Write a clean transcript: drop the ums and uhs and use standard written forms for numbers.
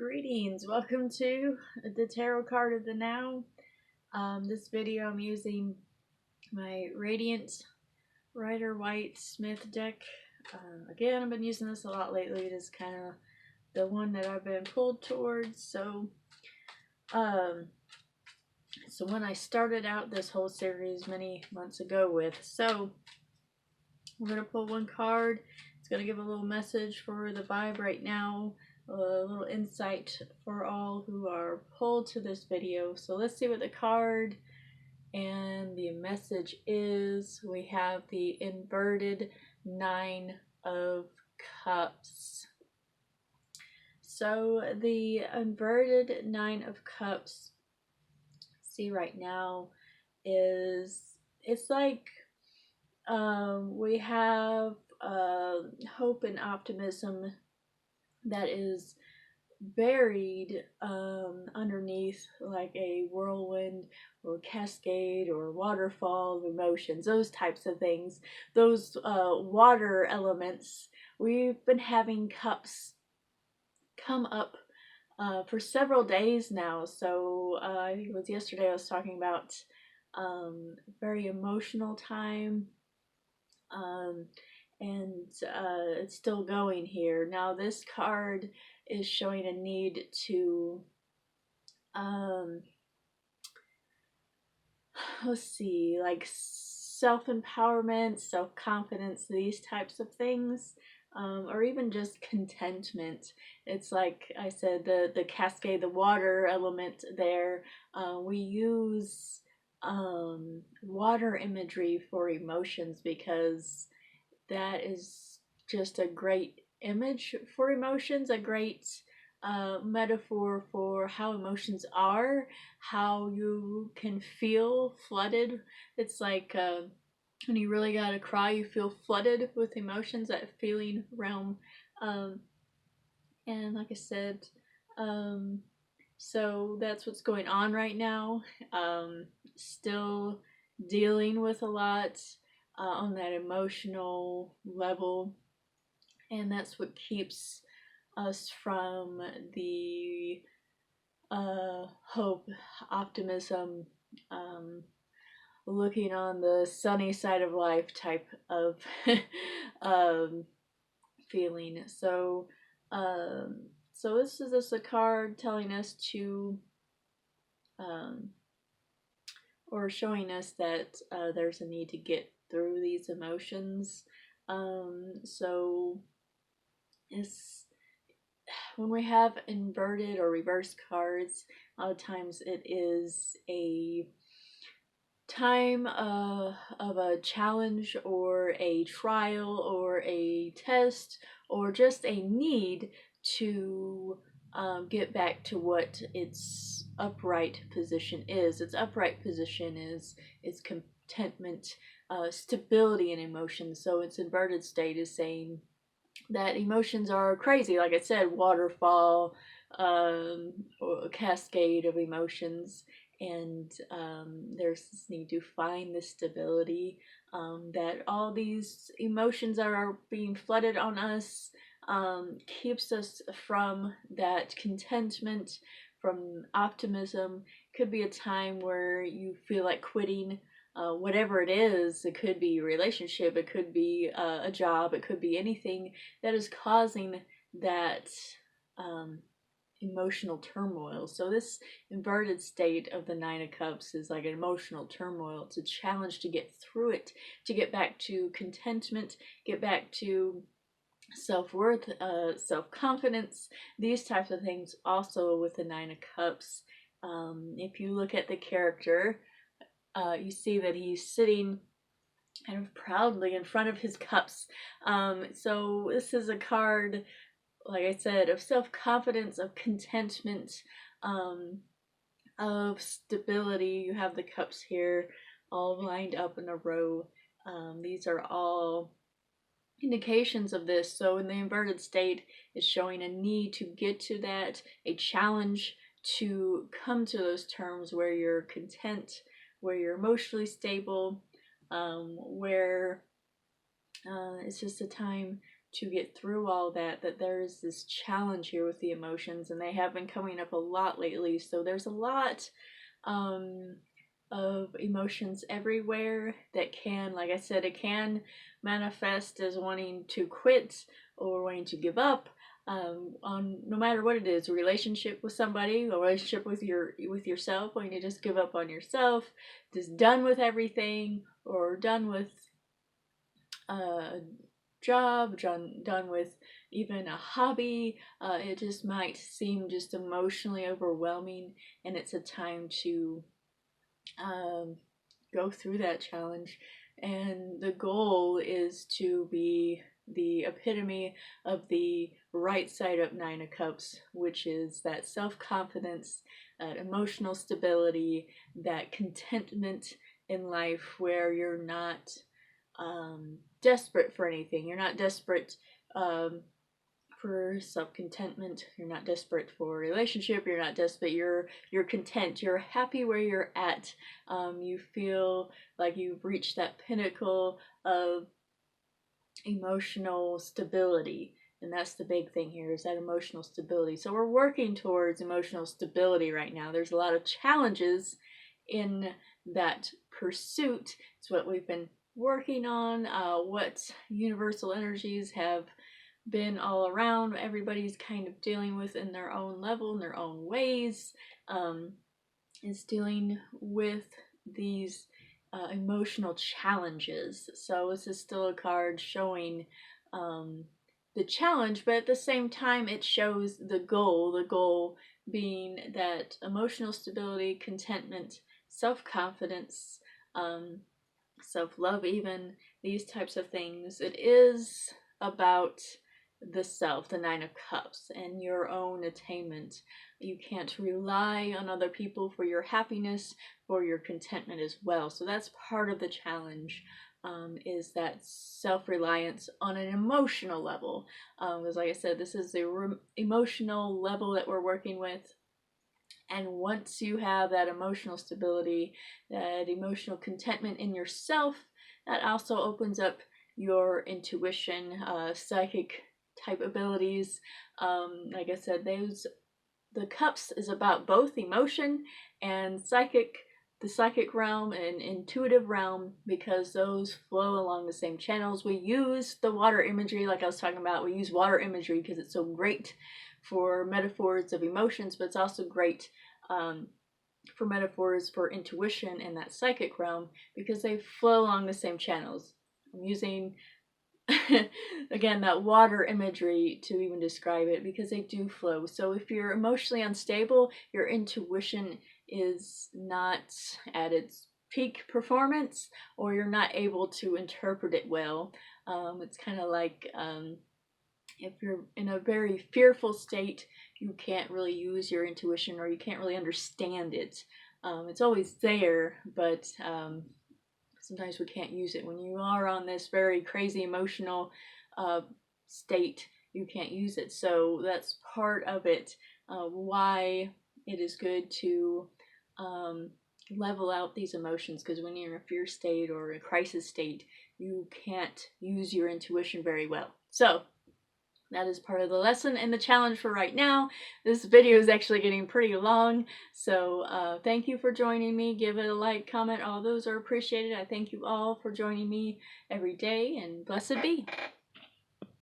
Greetings, welcome to the Tarot Card of the Now. This video I'm using my Radiant Rider-Waite Smith deck. Again, I've been using this a lot lately. It is kind of the one that I've been pulled towards. So when I started out this whole series many months ago with, we're going to pull one card. It's going to give a little message for the vibe right now. A little insight for all who are pulled to this video. So let's see what the card and the message is. We have the inverted Nine of Cups. So the inverted Nine of Cups, see right now, it's like we have hope and optimism that is buried underneath like a whirlwind or cascade or waterfall of emotions, those types of things, those water elements. We've been having cups come up for several days now. So I think it was yesterday I was talking about very emotional time, and it's still going here. Now this card is showing a need to let's see, like self-empowerment, self-confidence, these types of things, or even just contentment. It's like I said, the cascade, the water element there. We use water imagery for emotions because that is just a great image for emotions, a great metaphor for how emotions are, how you can feel flooded. It's like when you really gotta cry, you feel flooded with emotions, that feeling realm. And like I said, so that's what's going on right now. Still dealing with a lot on that emotional level, and that's what keeps us from the hope, optimism, looking on the sunny side of life type of feeling. So this is just a card telling us to or showing us that there's a need to get through these emotions. So it's when we have inverted or reverse cards, a lot of times it is a time of a challenge or a trial or a test or just a need to get back to what its upright position is. Its upright position is contentment, stability in emotions. So its inverted state is saying that emotions are crazy, like I said, waterfall, or a cascade of emotions, and there's this need to find this stability, that all these emotions are being flooded on us, keeps us from that contentment, from optimism. Could be a time where you feel like quitting, whatever it is. It could be a relationship, it could be a job, it could be anything that is causing that emotional turmoil. So this inverted state of the Nine of Cups is like an emotional turmoil. It's a challenge to get through it, to get back to contentment, get back to self-worth, self-confidence, these types of things. Also with the Nine of Cups, if you look at the character, you see that he's sitting kind of proudly in front of his cups. So this is a card, like I said, of self-confidence, of contentment, of stability. You have the cups here all lined up in a row. These are all indications of this. So in the inverted state, it's showing a need to get to that, a challenge to come to those terms where you're content, where you're emotionally stable, where it's just a time to get through all that, that there's this challenge here with the emotions, and they have been coming up a lot lately. So there's a lot of emotions everywhere that can, like I said, it can manifest as wanting to quit or wanting to give up, on no matter what it is, a relationship with somebody, a relationship with yourself, wanting to just give up on yourself, just done with everything, or done with a job, done with even a hobby. It just might seem just emotionally overwhelming, and it's a time to go through that challenge. And the goal is to be the epitome of the right side up Nine of Cups, which is that self-confidence, that emotional stability, that contentment in life where you're not desperate for anything. You're not desperate for self-contentment. You're not desperate for a relationship. You're not desperate. You're content. You're happy where you're at. You feel like you've reached that pinnacle of emotional stability. And that's the big thing here, is that emotional stability. So we're working towards emotional stability right now. There's a lot of challenges in that pursuit. It's what we've been working on, what universal energies have been all around. Everybody's kind of dealing with in their own level, in their own ways, is dealing with these emotional challenges. So this is still a card showing the challenge, but at the same time it shows the goal being that emotional stability, contentment, self-confidence, self-love, even these types of things. It is about the self, the Nine of Cups, and your own attainment. You can't rely on other people for your happiness, for your contentment as well. So that's part of the challenge, is that self-reliance on an emotional level. Because like I said, this is the emotional level that we're working with. And once you have that emotional stability, that emotional contentment in yourself, that also opens up your intuition, psychic type abilities. Like I said, the cups is about both emotion and the psychic realm and intuitive realm, because those flow along the same channels. We use the water imagery, like I was talking about. We use water imagery because it's so great for metaphors of emotions, but it's also great for metaphors for intuition and that psychic realm, because they flow along the same channels. I'm using again that water imagery to even describe it, because they do flow. So if you're emotionally unstable, your intuition is not at its peak performance, or you're not able to interpret it well. It's kind of like if you're in a very fearful state, you can't really use your intuition, or you can't really understand it. It's always there, but sometimes we can't use it. When you are on this very crazy emotional state, you can't use it. So that's part of it, why it is good to level out these emotions, because when you're in a fear state or a crisis state, you can't use your intuition very well. So that is part of the lesson and the challenge for right now. This video is actually getting pretty long, so thank you for joining me. Give it a like, comment, all those are appreciated. I thank you all for joining me every day, and blessed be.